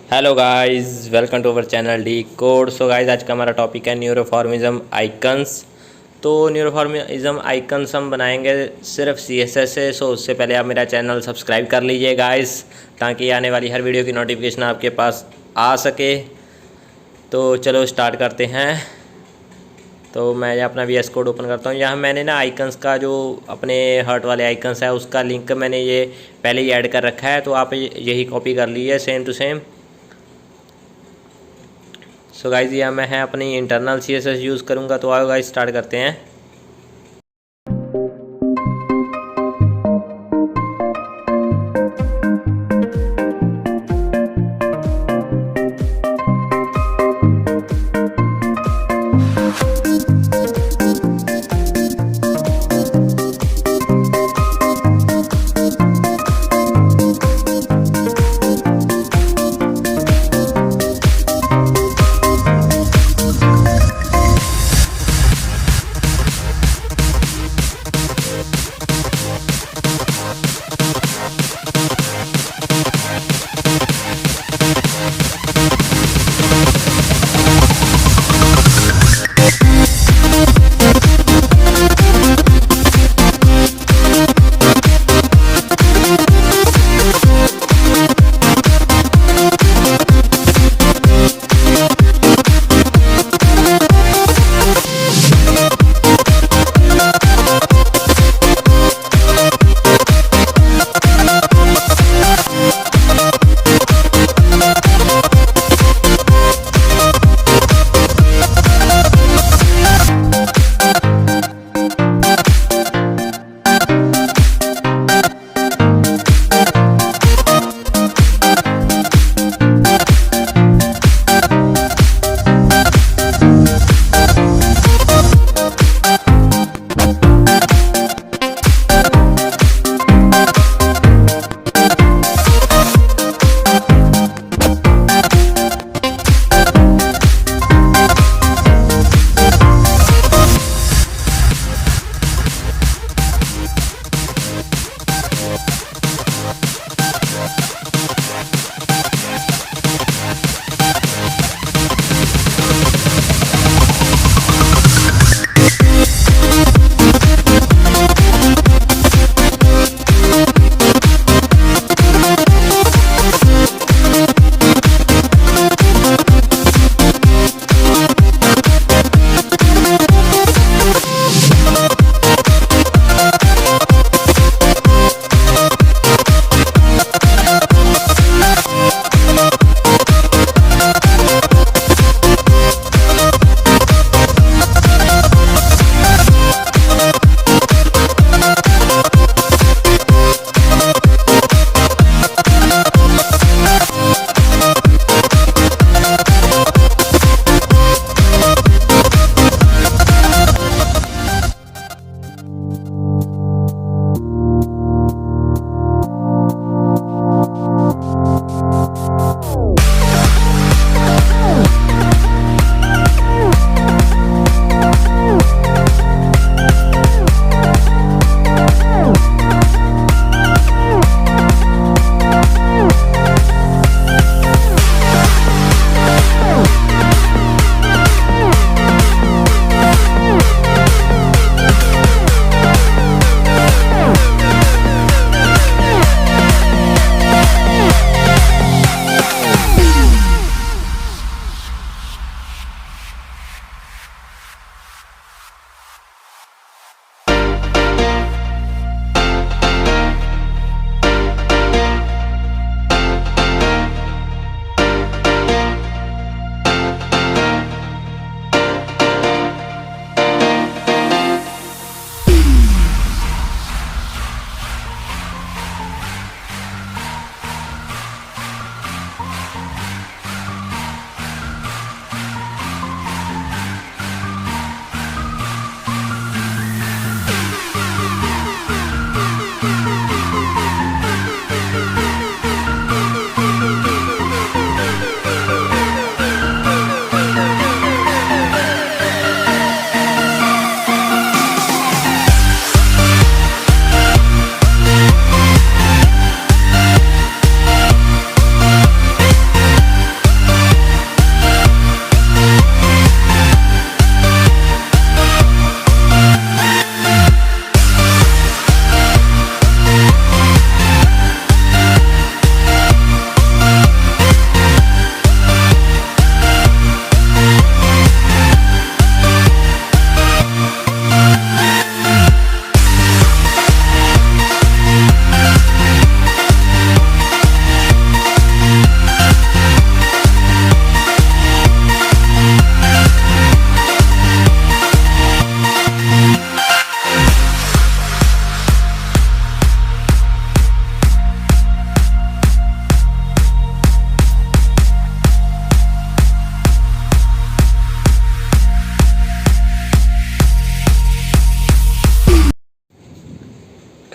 Hello guys, welcome to our channel D code. So guys, आज का हमारा टॉपिक है न्यूरोफॉर्मिज्म आइकन्स। तो न्यूरोफॉर्मिज्म आइकन्स हम बनाएंगे सिर्फ CSS से। सो उससे पहले आप मेरा चैनल सब्सक्राइब कर लीजिए गाइस, ताकि आने वाली हर वीडियो की नोटिफिकेशन आपके पास आ सके। तो चलो स्टार्ट करते हैं। तो मैं अपना VS कोड ओपन करता हूँ। यहाँ मैंने ना आइकन्स का जो अपने हर्ट वाले आइकन्स है उसका लिंक मैंने ये पहले ही ऐड कर रखा है, तो आप यही कॉपी कर लीजिए same to same. So guys, यह मैं अपनी इंटरनल CSS यूज़ करूँगा। तो आओ गाइज स्टार्ट करते हैं।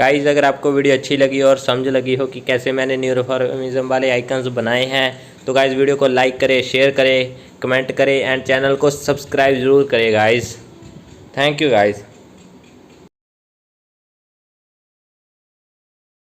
गाइस अगर आपको वीडियो अच्छी लगी और समझ लगी हो कि कैसे मैंने न्यूरोफॉर्मिज्म वाले आइकन्स बनाए हैं तो गाइस वीडियो को लाइक करें, शेयर करें, कमेंट करें एंड चैनल को सब्सक्राइब ज़रूर करें गाइस। Thank you guys.